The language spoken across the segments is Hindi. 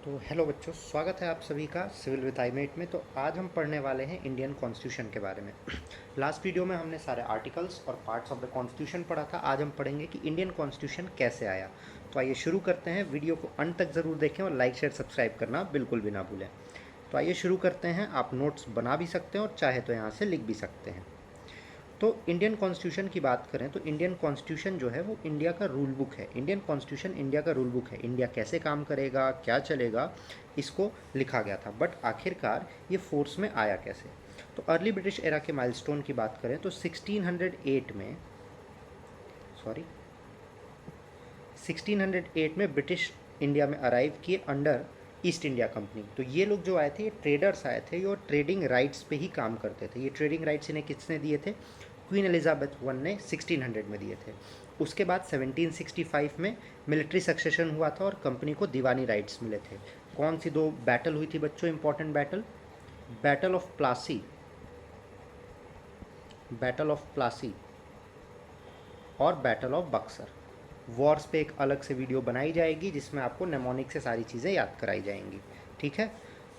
तो हेलो बच्चों, स्वागत है आप सभी का सिविल विद आईमेट में। तो आज हम पढ़ने वाले हैं इंडियन कॉन्स्टिट्यूशन के बारे में। लास्ट वीडियो में हमने सारे आर्टिकल्स और पार्ट्स ऑफ द कॉन्स्टिट्यूशन पढ़ा था। आज हम पढ़ेंगे कि इंडियन कॉन्स्टिट्यूशन कैसे आया। तो आइए शुरू करते हैं। वीडियो को अंत तक ज़रूर देखें और लाइक शेयर सब्सक्राइब करना बिल्कुल भी ना भूलें। तो आइए शुरू करते हैं। आप नोट्स बना भी सकते हैं और चाहे तो यहाँ से लिख भी सकते हैं। तो इंडियन कॉन्स्टिट्यूशन की बात करें तो इंडियन कॉन्स्टिट्यूशन जो है वो इंडिया का रूल बुक है। इंडियन कॉन्स्टिट्यूशन इंडिया का रूल बुक है। इंडिया कैसे काम करेगा, क्या चलेगा, इसको लिखा गया था। बट आखिरकार ये फोर्स में आया कैसे। तो अर्ली ब्रिटिश एरा के माइलस्टोन की बात करें तो 1608 में ब्रिटिश इंडिया में अराइव किए अंडर ईस्ट इंडिया कंपनी। तो ये लोग जो आए थे, ये ट्रेडर्स आए थे, ये ट्रेडिंग राइट्स पे ही काम करते थे। ये ट्रेडिंग राइट्स इन्हें किसने दिए थे? क्वीन एलिजाबेथ वन ने 1600 में दिए थे। उसके बाद 1765 में मिलिट्री सक्सेशन हुआ था और कंपनी को दीवानी राइट्स मिले थे। कौन सी दो बैटल हुई थी बच्चों? Important battle, battle of Plassey, battle of Plassey और बैटल ऑफ बक्सर। वॉर्स पे एक अलग से वीडियो बनाई जाएगी जिसमें आपको नेमोनिक से सारी चीज़ें याद कराई जाएंगी, ठीक है।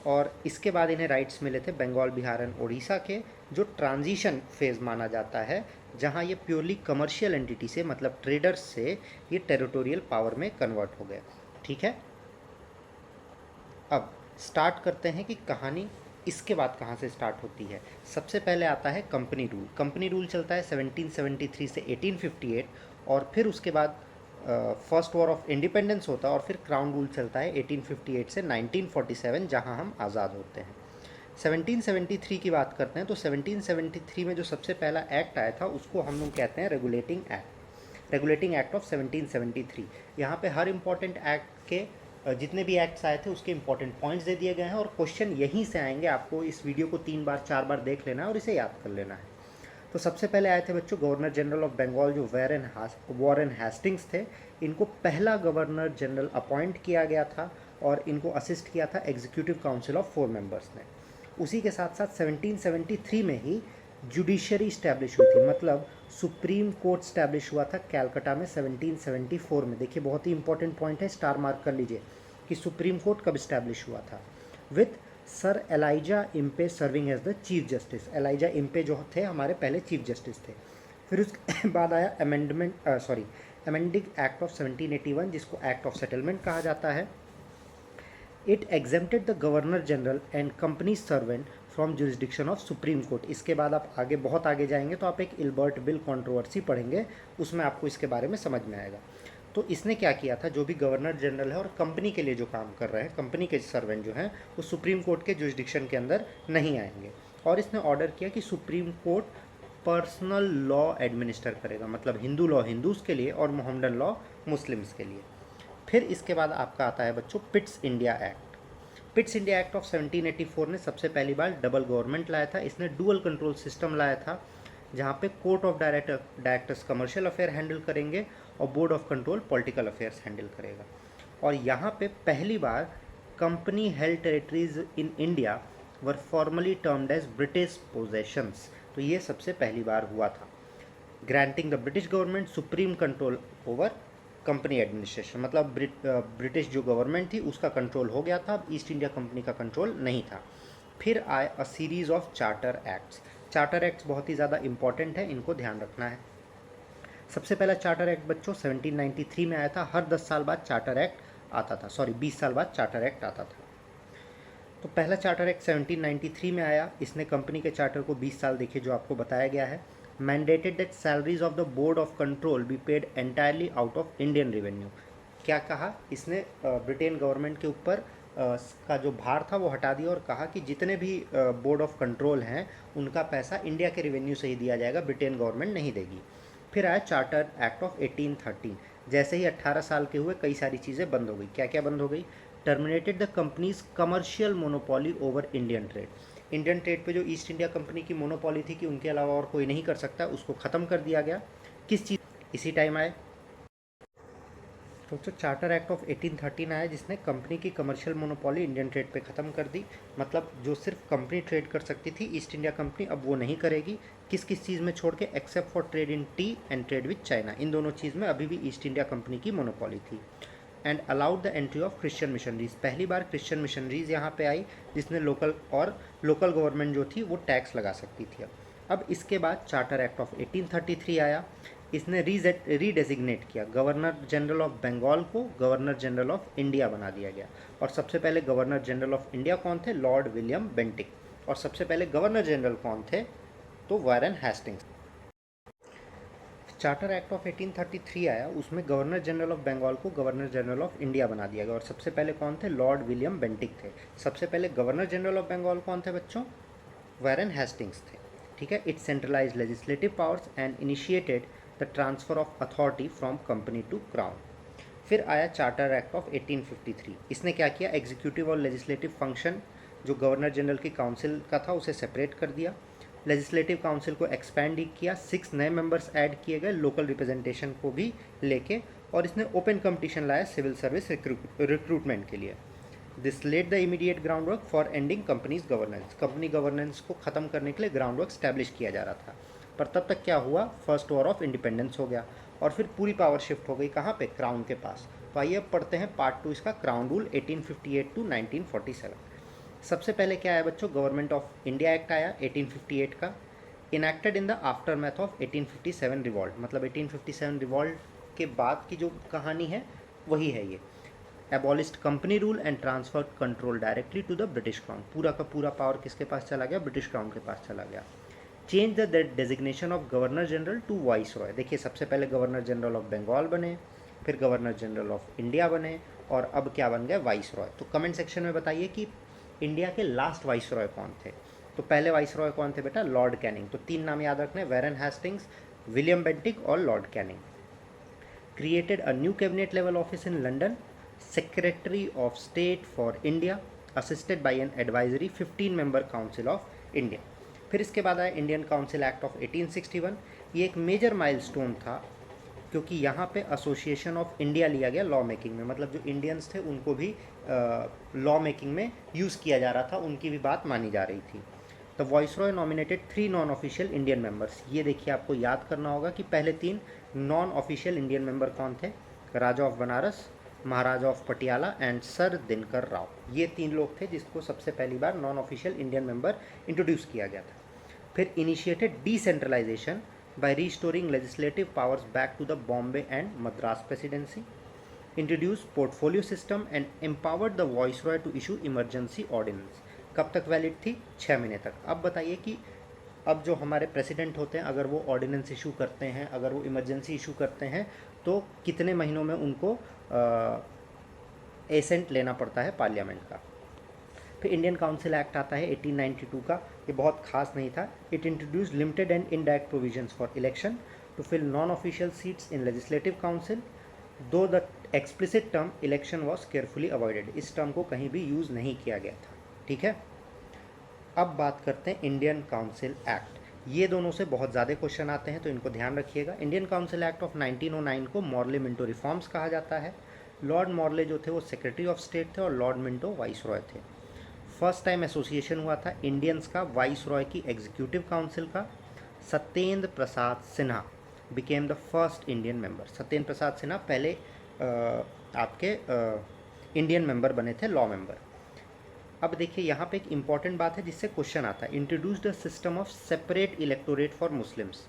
और इसके बाद इन्हें राइट्स मिले थे बंगाल, बिहार एंड उड़ीसा के, जो ट्रांजिशन फेज़ माना जाता है, जहां ये प्योरली कमर्शियल एंटिटी से, मतलब ट्रेडर्स से, ये टेरिटोरियल पावर में कन्वर्ट हो गए, ठीक है। अब स्टार्ट करते हैं कि कहानी इसके बाद कहाँ से स्टार्ट होती है। सबसे पहले आता है कंपनी रूल। कंपनी रूल चलता है 1773 से 1858 और फिर उसके बाद फर्स्ट वॉर ऑफ इंडिपेंडेंस होता है और फिर क्राउन रूल चलता है 1858 से 1947, जहां हम आज़ाद होते हैं। 1773 की बात करते हैं तो 1773 में जो सबसे पहला एक्ट आया था उसको हम लोग कहते हैं regulating act, regulating act of 1773। यहाँ पे हर इंपॉर्टेंट एक्ट के जितने भी एक्ट्स आए थे उसके इंपॉर्टेंट पॉइंट्स दे दिए गए हैं और क्वेश्चन यहीं से आएंगे। आपको इस वीडियो को 3 बार 4 बार देख लेना है और इसे याद कर लेना है। तो सबसे पहले आए थे बच्चों गवर्नर जनरल ऑफ बंगाल, जो वॉरेन हेस्टिंग्स थे। इनको पहला गवर्नर जनरल अपॉइंट किया गया था और इनको असिस्ट किया था एग्जीक्यूटिव काउंसिल ऑफ 4 मेंबर्स ने। उसी के साथ साथ 1773 में ही जुडिशरी इस्टेब्लिश हुई थी, मतलब सुप्रीम कोर्ट स्टैब्लिश हुआ था कैलकाटा में 1774 में। देखिए बहुत ही इंपॉर्टेंट पॉइंट है, स्टार मार्क कर लीजिए कि सुप्रीम कोर्ट कब स्टैब्लिश हुआ था। With sir Elijah Impey serving as the chief justice. Elijah Impey जो थे हमारे पहले चीफ जस्टिस थे। फिर उसके बाद आया अमेंडिंग एक्ट ऑफ 1781, जिसको एक्ट ऑफ सेटलमेंट कहा जाता है। It exempted the governor general and company servant from jurisdiction of supreme court. इसके बाद आप आगे बहुत आगे जाएंगे तो आप एक इल्बर्ट बिल कंट्रोवर्सी पढ़ेंगे, उसमें आपको इसके बारे में समझ में आएगा। तो इसने क्या किया था, जो भी गवर्नर जनरल है और कंपनी के लिए जो काम कर रहे हैं, कंपनी के सर्वेंट जो हैं, वो सुप्रीम कोर्ट के जुरिस्डिक्शन के अंदर नहीं आएंगे। और इसने ऑर्डर किया कि supreme court personal law administer करेगा, मतलब हिंदू लॉ हिंदूज़ के लिए और मोहम्मदन लॉ मुस्लिम्स के लिए। फिर इसके बाद आपका आता है बच्चों Pitt's India act. Pitt's India act of 1784 ने सबसे पहली बार डबल गवर्नमेंट लाया था। इसने डुअल कंट्रोल सिस्टम लाया था, जहाँ पे court of directors commercial affair handle करेंगे और board of control political affairs handle करेगा। और यहाँ पे पहली बार company held territories in India were formerly termed as British possessions. तो ये सबसे पहली बार हुआ था। Granting the British government supreme control over company administration, मतलब ब्रिटिश जो गवर्नमेंट थी उसका कंट्रोल हो गया था, अब ईस्ट इंडिया कंपनी का कंट्रोल नहीं था। फिर आए अ series of charter acts. Charter acts बहुत ही ज़्यादा इंपॉर्टेंट है, इनको ध्यान रखना है। सबसे पहला चार्टर एक्ट बच्चों 1793 में आया था। हर 10 साल बाद चार्टर एक्ट आता था, 20 साल बाद चार्टर एक्ट आता था। तो पहला चार्टर एक्ट 1793 में आया। इसने कंपनी के चार्टर को 20 साल, देखिए जो आपको बताया गया है, mandated that salaries of the board of control be paid entirely out of Indian revenue. क्या कहा इसने? ब्रिटेन गवर्नमेंट के ऊपर का जो भार था वो हटा दिया और कहा कि जितने भी बोर्ड ऑफ कंट्रोल हैं उनका पैसा इंडिया के रेवेन्यू से ही दिया जाएगा, ब्रिटेन गवर्नमेंट नहीं देगी। फिर आया चार्टर एक्ट ऑफ 1813। जैसे ही 18 साल के हुए कई सारी चीज़ें बंद हो गई। क्या क्या बंद हो गई? Terminated the companies commercial monopoly over Indian trade. Indian trade पे जो ईस्ट इंडिया कंपनी की मोनोपोली थी कि उनके अलावा और कोई नहीं कर सकता, उसको ख़त्म कर दिया गया। किस चीज़? इसी टाइम आए तो चार्टर एक्ट ऑफ 1813 आया, जिसने कंपनी की कमर्शियल मोनोपोली इंडियन ट्रेड पे ख़त्म कर दी। मतलब जो सिर्फ कंपनी ट्रेड कर सकती थी ईस्ट इंडिया कंपनी, अब वो नहीं करेगी। किस किस चीज़ में छोड़ के? Except for trade in tea and trade with China. इन दोनों चीज़ में अभी भी ईस्ट इंडिया कंपनी की मोनोपोली थी। And allowed the entry of Christian missionaries. पहली बार क्रिश्चियन मिशनरीज यहाँ पे आई, जिसने लोकल गवर्नमेंट जो थी वो टैक्स लगा सकती थी। अब इसके बाद चार्टर एक्ट ऑफ 1833 आया। इसने रीडेजिग्नेट किया गवर्नर जनरल ऑफ बंगाल को गवर्नर जनरल ऑफ इंडिया बना दिया गया। और सबसे पहले गवर्नर जनरल ऑफ इंडिया कौन थे? Lord William Bentinck. और सबसे पहले गवर्नर जनरल कौन थे? तो Warren Hastings. Charter act of 1833 आया, उसमें गवर्नर जनरल ऑफ बंगाल को गवर्नर जनरल ऑफ इंडिया बना दिया गया। और सबसे पहले कौन थे? लॉर्ड विलियम बेंटिक थे। सबसे पहले गवर्नर जनरल ऑफ बंगाल कौन थे बच्चों? वारेन हेस्टिंग्स थे। ठीक है। It centralize legislative powers and initiated the transfer of authority from company to crown. फिर आया चार्टर एक्ट ऑफ 1853। इसने क्या किया? एग्जीक्यूटिव और लेजिस्लेटिव फंक्शन जो गवर्नर जनरल की काउंसिल का था उसे सेपरेट कर दिया। लेजिस्लेटिव काउंसिल को एक्सपैंड किया, 6 नए मेंबर्स ऐड किए गए लोकल रिप्रेजेंटेशन को भी लेके। और इसने ओपन कंपटीशन लाया सिविल सर्विस रिक्रूटमेंट के लिए। This led the immediate ground work for ending companies governance. Company governance को ख़त्म करने के लिए ग्राउंड वर्क स्टैब्लिश किया जा रहा था। पर तब तक क्या हुआ? फर्स्ट वॉर ऑफ इंडिपेंडेंस हो गया और फिर पूरी पावर शिफ्ट हो गई कहाँ पे? क्राउन के पास। तो आइए अब पढ़ते हैं पार्ट 2 इसका, क्राउन रूल 1858 टू 1947। सबसे पहले क्या आया बच्चों? गवर्नमेंट ऑफ इंडिया एक्ट आया 1858 का, enacted in the after math of 1857 revolt. मतलब 1857 रिवॉल्ट के बाद की जो कहानी है वही है ये। Abolished company rule and transfer control directly to the British crown. पूरा का पूरा पावर किसके पास चला गया? ब्रिटिश क्राउन के पास चला गया। Change the designation of governor general to viceroy. देखिए सबसे पहले गवर्नर जनरल ऑफ बंगाल बने, फिर गवर्नर जनरल ऑफ इंडिया बने, और अब क्या बन गए? वाइस रॉय। तो कमेंट सेक्शन में बताइए कि इंडिया के लास्ट वाइस रॉय कौन थे? तो पहले वाइस रॉय कौन थे बेटा? Lord Canning. तो 3 नाम याद रखने, वारेन हेस्टिंग्स, विलियम बेंटिक और Lord Canning. Created a new cabinet level office in London, secretary of state for India, assisted by an advisory 15 member council of India. फिर इसके बाद आया इंडियन काउंसिल एक्ट ऑफ 1861। ये एक मेजर माइलस्टोन था क्योंकि यहाँ पे एसोसिएशन ऑफ इंडिया लिया गया लॉ मेकिंग में। मतलब जो इंडियंस थे उनको भी लॉ मेकिंग में यूज़ किया जा रहा था, उनकी भी बात मानी जा रही थी। The viceroy nominated 3 non official Indian members. ये देखिए आपको याद करना होगा कि पहले 3 नॉन ऑफिशियल इंडियन मेंबर कौन थे? Raja of Banaras, Maharaja of Patiala and sir Dinkar Rao. ये 3 लोग थे जिसको सबसे पहली बार non official Indian member introduce किया गया था। फिर initiated decentralisation by restoring legislative powers back to the Bombay and Madras presidency, introduced portfolio system and empowered the viceroy to issue emergency ordinance। कब तक वैलिड थी? 6 महीने तक। अब बताइए कि अब जो हमारे प्रेसिडेंट होते हैं अगर वो ऑर्डिनेंस इशू करते हैं, अगर वो इमरजेंसी इशू करते हैं, तो कितने महीनों में उनको एसेंट लेना पड़ता है पार्लियामेंट का। फिर इंडियन काउंसिल एक्ट आता है 1892 का। ये बहुत खास नहीं था। It introduce limited and indirect provisions for election to fill non official seats in legislative council, though the explicit term election was carefully avoided. इस टर्म को कहीं भी यूज़ नहीं किया गया था। ठीक है। अब बात करते हैं इंडियन काउंसिल एक्ट। ये दोनों से बहुत ज़्यादा क्वेश्चन आते हैं तो इनको ध्यान रखिएगा। इंडियन काउंसिल एक्ट ऑफ 1909 को मॉर्ले मिंटो रिफॉर्म्स कहा जाता है। लॉर्ड मॉर्ले जो थे वो सेक्रेटरी ऑफ स्टेट थे और लॉर्ड मिंटो वाइस रॉय थे। फर्स्ट टाइम एसोसिएशन हुआ था इंडियंस का वाइस रॉय की एग्जीक्यूटिव काउंसिल का। Satyendra Prasad Sinha became the first Indian member. Satyendra Prasad Sinha पहले आपके इंडियन मेंबर बने थे, लॉ मेंबर। अब देखिए यहाँ पे एक इंपॉर्टेंट बात है जिससे क्वेश्चन आता है। Introduce the system of separate electorate for Muslims,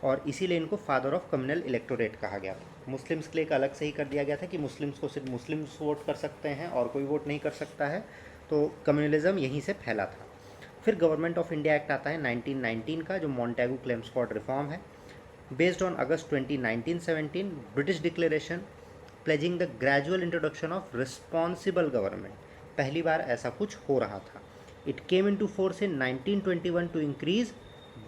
और इसीलिए इनको फादर ऑफ कम्युनल इलेक्टोरेट कहा गया था। मुस्लिम्स के लिए एक अलग से ही कर दिया गया था कि मुस्लिम्स को सिर्फ मुस्लिम्स वोट कर सकते हैं और कोई वोट नहीं कर सकता है। तो कम्युनलिज्म यहीं से फैला था। फिर गवर्नमेंट ऑफ इंडिया एक्ट आता है 1919 का, जो मॉन्टेगू क्लेम्सफोर्ड रिफॉर्म है। Based on August 20, 1917 British declaration pledging the gradual introduction of responsible government. पहली बार ऐसा कुछ हो रहा था। It came into force in 1921 to increase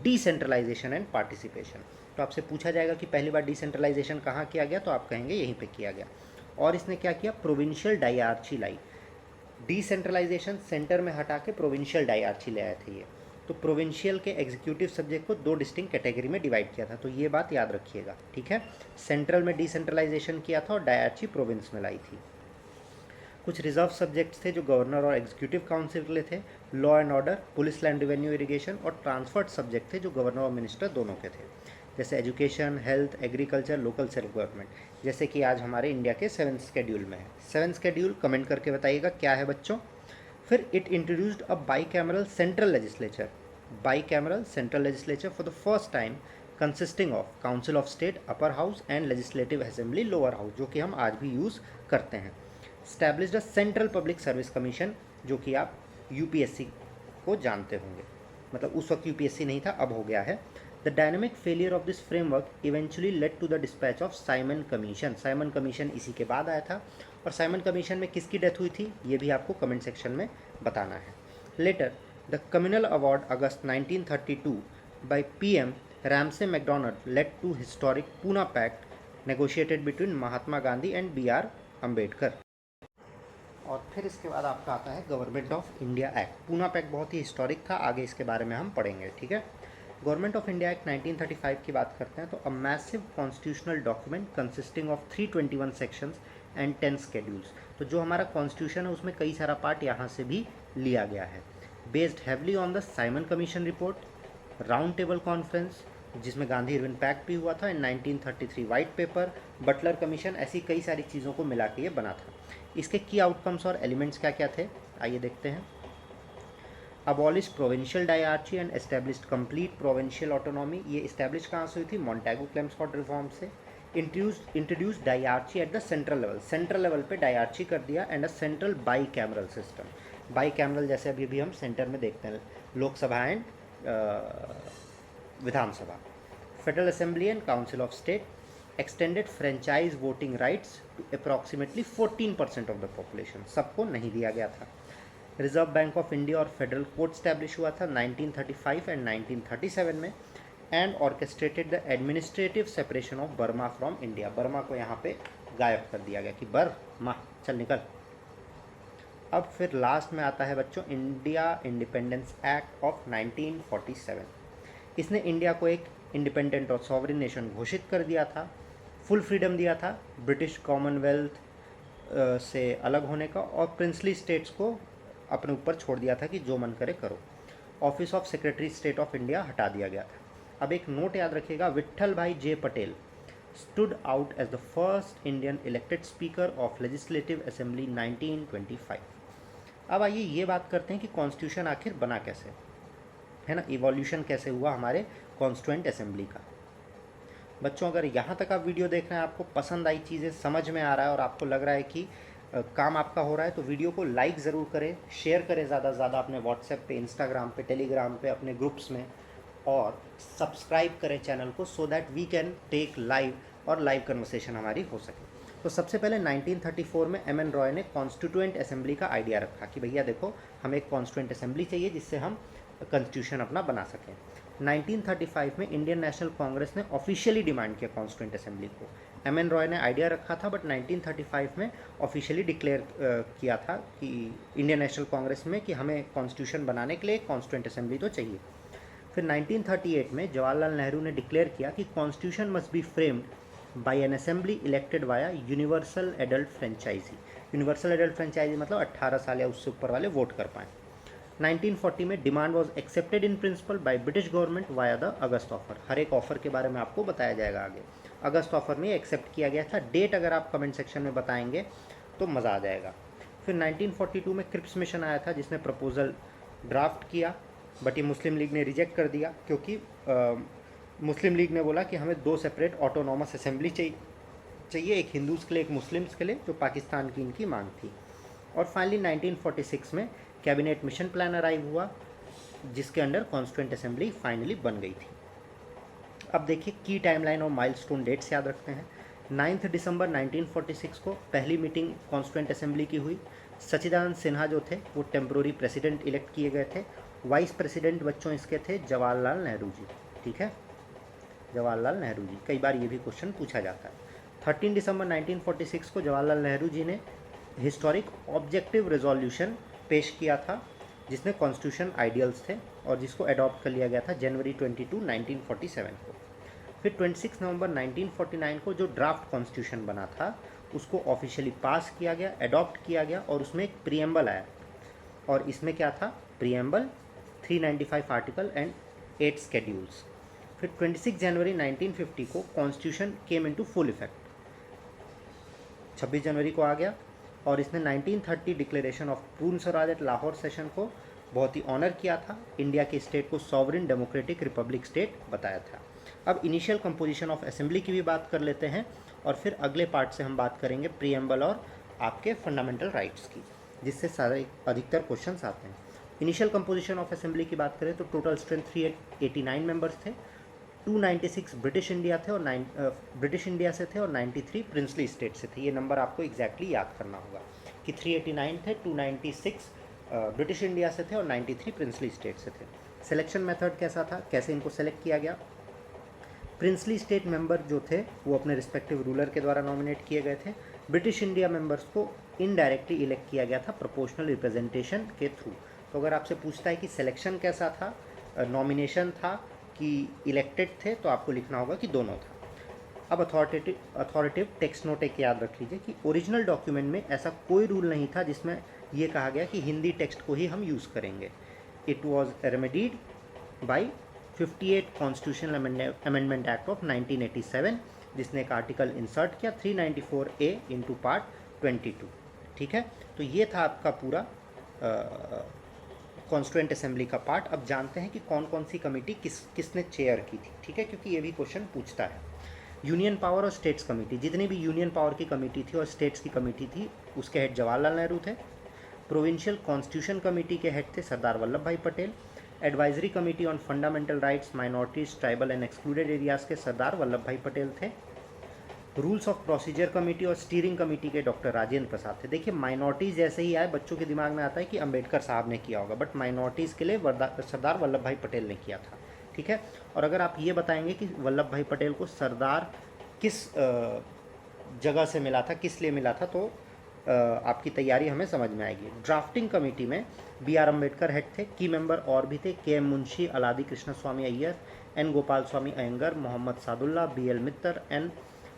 decentralization and participation. तो आपसे पूछा जाएगा कि पहली बार डिसेंट्रलाइजेशन कहाँ किया गया, तो आप कहेंगे यहीं पे किया गया। और इसने क्या किया? प्रोविंशियल डायआर्ची लाई। डिसेंट्रलाइजेशन सेंटर में हटा के प्रोविंशियल डायआर्ची ले आए थे ये। तो प्रोविंशियल के एग्जीक्यूटिव सब्जेक्ट को 2 डिस्टिंक्ट कैटेगरी में डिवाइड किया था। तो ये बात याद रखिएगा। ठीक है। सेंट्रल में डिसेंट्रलाइजेशन किया था और डायआर्ची प्रोविंस में लाई थी। कुछ रिजर्व सब्जेक्ट्स थे जो गवर्नर और एग्जीक्यूटिव काउंसिल के लिए थे। Law and order, police, land revenue, irrigation और ट्रांसफर्ड सब्जेक्ट थे जो गवर्नर और मिनिस्टर दोनों के थे। जैसे education, health, agriculture, local self government, जैसे कि आज हमारे इंडिया के 7th शेड्यूल में है। 7th शेड्यूल कमेंट करके बताइएगा क्या है बच्चों। फिर it introduced a bicameral central legislature, bicameral central legislature for the first time consisting of council of state, upper house and legislative assembly, lower house, जो कि हम आज भी यूज़ करते हैं। Established a central public service commission, जो कि आप यूपीएससी को जानते होंगे, मतलब उस वक्त यूपीएससी नहीं था, अब हो गया है। The dynamic failure of this framework eventually led to the dispatch of Simon commission, Simon commission इसी के बाद आया था। और साइमन कमीशन में किसकी डेथ हुई थी ये भी आपको कमेंट सेक्शन में बताना है। Later the communal award August 1932 by PM Ramsay MacDonald led to historic Poona pact negotiated between Mahatma Gandhi and BR Ambedkar. और फिर इसके बाद आपका आता है government of India act. Poona pact बहुत ही हिस्टोरिक था, आगे इसके बारे में हम पढ़ेंगे, ठीक है। गवर्नमेंट ऑफ इंडिया एक्ट 1935 की बात करते हैं तो a massive constitutional document consisting of 321 sections and 10 schedules. तो जो हमारा कॉन्स्टिट्यूशन है उसमें कई सारा पार्ट यहाँ से भी लिया गया है। Based heavily on the Simon commission report, round table conference जिसमें गांधी इरविन पैक्ट भी हुआ था, इन 1933 वाइट पेपर, बटलर कमीशन, ऐसी कई सारी चीज़ों को मिला के ये बना था। इसके की आउटकम्स और एलिमेंट्स क्या क्या थे आइए देखते हैं। Abolish provincial diarchy and established complete provincial autonomy, ये इस्टेब्लिश कहाँ से हुई थी, मॉन्टेगो क्लेम्सफोर्ड रिफॉर्म से। Introduce diarchy at the central level, central level पे डायआर्ची कर दिया, and a central bicameral system. Bicameral जैसे अभी भी हम सेंटर में देखते हैं, Lok Sabha and Vidhan Sabha. Federal assembly and council of state, extended franchise voting rights to approximately 14% of the population, सबको नहीं दिया गया था। रिजर्व बैंक ऑफ इंडिया और फेडरल कोर्ट स्टैब्लिश हुआ था 1935 एंड 1937 में, and orchestrated the administrative separation of Burma from India, Burma को यहाँ पे गायब कर दिया गया कि बर्मा चल निकल। अब फिर लास्ट में आता है बच्चों इंडिया इंडिपेंडेंस एक्ट ऑफ 1947। इसने इंडिया को एक इंडिपेंडेंट और सॉवरेन नेशन घोषित कर दिया था, फुल फ्रीडम दिया था ब्रिटिश कॉमनवेल्थ से अलग होने का, और प्रिंसली स्टेट्स को अपने ऊपर छोड़ दिया था कि जो मन करे करो। Office of secretary state of India हटा दिया गया था। अब एक नोट याद रखिएगा, विट्ठल भाई जे Patel stood out as the first Indian elected speaker of Legislative Assembly 1925। अब आइए ये बात करते हैं कि कॉन्स्टिट्यूशन आखिर बना कैसे, है ना, इवोल्यूशन कैसे हुआ हमारे कॉन्स्टिट्यूएंट असेंबली का। बच्चों अगर यहाँ तक आप वीडियो देख रहे हैं, आपको पसंद आई, चीज़ें समझ में आ रहा है और आपको लग रहा है कि काम आपका हो रहा है, तो वीडियो को लाइक ज़रूर करें, शेयर करें ज़्यादा से ज़्यादा अपने व्हाट्सएप पे, इंस्टाग्राम पे, टेलीग्राम पे, अपने ग्रुप्स में, और सब्सक्राइब करें चैनल को so that we can take live और लाइव कन्वर्सेशन हमारी हो सके। तो सबसे पहले 1934 में एम एन रॉय ने कॉन्स्टिट्यूएंट असेंबली का आइडिया रखा कि भैया देखो हमें एक कॉन्स्टिट्यूएंट असेंबली चाहिए जिससे हम कॉन्स्टिट्यूशन अपना बना सकें। 1935 में इंडियन नेशनल कांग्रेस ने ऑफिशियली डिमांड किया कॉन्स्टिट्यूएंट असेंबली को। एम एन रॉय ने आइडिया रखा था बट 1935 में ऑफिशियली डिक्लेयर किया था कि इंडियन नेशनल कांग्रेस में कि हमें कॉन्स्टिट्यूशन बनाने के लिए कॉन्स्टिट्यूएंट असेंबली तो चाहिए। फिर 1938 में जवाहरलाल नेहरू ने डिक्लेयर किया कि constitution must be framed by an assembly elected via universal adult franchise. Universal adult franchise मतलब 18 साल या उससे ऊपर वाले वोट कर पाएँ। 1940 में demand was accepted in principle by British government via the August offer. हर एक ऑफर के बारे में आपको बताया जाएगा आगे। अगस्त ऑफर में एक्सेप्ट किया गया था। डेट अगर आप कमेंट सेक्शन में बताएंगे तो मज़ा आ जाएगा। फिर 1942 में क्रिप्स मिशन आया था जिसने प्रपोजल ड्राफ्ट किया, बट ये मुस्लिम लीग ने रिजेक्ट कर दिया क्योंकि मुस्लिम लीग ने बोला कि हमें 2 सेपरेट ऑटोनॉमस असेंबली चाहिए, एक हिंदूज़ के लिए एक मुस्लिम्स के लिए, जो पाकिस्तान की इनकी मांग थी। और फाइनली 1946 में कैबिनेट मिशन प्लान अराइव हुआ जिसके अंडर कॉन्स्टिट्यूएंट असेंबली फाइनली बन गई थी। अब देखिए की टाइमलाइन और माइलस्टोन डेट्स याद रखते हैं। 9 दिसंबर 1946 को पहली मीटिंग कॉन्स्टिट्यूएंट असेंबली की हुई। सच्चिदानंद सिन्हा जो थे वो टेम्प्रोरी प्रेसिडेंट इलेक्ट किए गए थे। वाइस प्रेसिडेंट बच्चों इसके थे जवाहरलाल नेहरू जी, ठीक है, जवाहरलाल नेहरू जी। कई बार ये भी क्वेश्चन पूछा जाता है। 13 दिसंबर 1946 को जवाहरलाल नेहरू जी ने हिस्टोरिक ऑब्जेक्टिव रेजोल्यूशन पेश किया था जिसमें कॉन्स्टिट्यूशन आइडियल्स थे और जिसको अडॉप्ट कर लिया गया था जनवरी 22, 1947 को। फिर 26 नवंबर 1949 को जो ड्राफ्ट कॉन्स्टिट्यूशन बना था उसको ऑफिशियली पास किया गया, अडॉप्ट किया गया, और उसमें एक प्रीएम्बल आया। और इसमें क्या था, प्रीएम्बल, 395 आर्टिकल एंड 8 स्केड्यूल्स। फिर 26 जनवरी 1950 को constitution came into full effect, 26 जनवरी को आ गया। और इसने 1930 डिक्लेरेशन ऑफ पूर्ण स्वराज एट लाहौर सेशन को बहुत ही ऑनर किया था, इंडिया के स्टेट को सॉवरिन डेमोक्रेटिक रिपब्लिक स्टेट बताया था। अब इनिशियल कंपोजिशन ऑफ असेंबली की भी बात कर लेते हैं और फिर अगले पार्ट से हम बात करेंगे प्रीएम्बल और आपके फंडामेंटल राइट्स की, जिससे सारे अधिकतर क्वेश्चंस आते हैं। इनिशियल कंपोजिशन ऑफ असेंबली की बात करें तो टोटल स्ट्रेंथ 389 मेंबर्स थे, 296 ब्रिटिश इंडिया थे और ब्रिटिश इंडिया से थे और 93 प्रिंसली स्टेट से थे। ये नंबर आपको एग्जैक्टली याद करना होगा कि 389 थे, 296 ब्रिटिश इंडिया से थे और 93 प्रिंसली स्टेट से थे। सिलेक्शन मेथड कैसा था, कैसे इनको सेलेक्ट किया गया? प्रिंसली स्टेट मेंबर जो थे वो अपने रिस्पेक्टिव रूलर के द्वारा नॉमिनेट किए गए थे। ब्रिटिश इंडिया मेंबर्स को इनडायरेक्टली इलेक्ट किया गया था प्रोपोर्शनल रिप्रेजेंटेशन के थ्रू। तो अगर आपसे पूछता है कि सिलेक्शन कैसा था, नॉमिनेशन था कि इलेक्टेड थे, तो आपको लिखना होगा कि दोनों था। अब अथॉरिटेटिव टेक्स्ट नोट एक याद रख लीजिए कि ओरिजिनल डॉक्यूमेंट में ऐसा कोई रूल नहीं था जिसमें ये कहा गया कि हिंदी टेक्स्ट को ही हम यूज़ करेंगे। It was remedied by 58 constitutional amendment act of 1987, जिसने एक आर्टिकल इंसर्ट किया 394A इंटू पार्ट 22। ठीक है, तो ये था आपका पूरा कॉन्स्टिट्यूएंट असेंबली का पार्ट। अब जानते हैं कि कौन कौन सी कमेटी किसने चेयर की थी। ठीक है, क्योंकि ये भी क्वेश्चन पूछता है। यूनियन पावर और स्टेट्स कमेटी, जितनी भी यूनियन पावर की कमेटी थी और स्टेट्स की कमेटी थी, उसके हेड जवाहरलाल नेहरू थे। प्रोविंशियल कॉन्स्टिट्यूशन कमेटी के हेड थे सरदार वल्लभ भाई Patel. Advisory committee on fundamental rights, minorities, tribal and excluded areas के सरदार वल्लभ भाई पटेल थे। रूल्स ऑफ प्रोसीजर कमेटी और स्टीयरिंग कमेटी के डॉक्टर राजेंद्र प्रसाद थे। देखिए, माइनॉरिटीज़ जैसे ही आए बच्चों के दिमाग में आता है कि अंबेडकर साहब ने किया होगा, बट माइनॉरिटीज़ के लिए सरदार वल्लभ भाई पटेल ने किया था। ठीक है, और अगर आप ये बताएंगे कि वल्लभ भाई पटेल को सरदार किस जगह से मिला था, किस लिए मिला था, तो आपकी तैयारी हमें समझ में आएगी। ड्राफ्टिंग कमेटी में B.R. अम्बेडकर हेड थे। की मेंबर और भी थे K.M. मुंशी, अलादी कृष्ण स्वामी अय्यर, N. गोपाल स्वामी अयंगर, मोहम्मद सादुल्ला, B.L. मित्तर, N.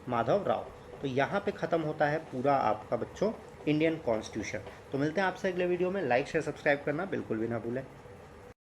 माधव राव। तो यहाँ पे ख़त्म होता है पूरा आपका बच्चों इंडियन कॉन्स्टिट्यूशन। तो मिलते हैं आपसे अगले वीडियो में। लाइक शेयर सब्सक्राइब करना बिल्कुल भी ना भूलें।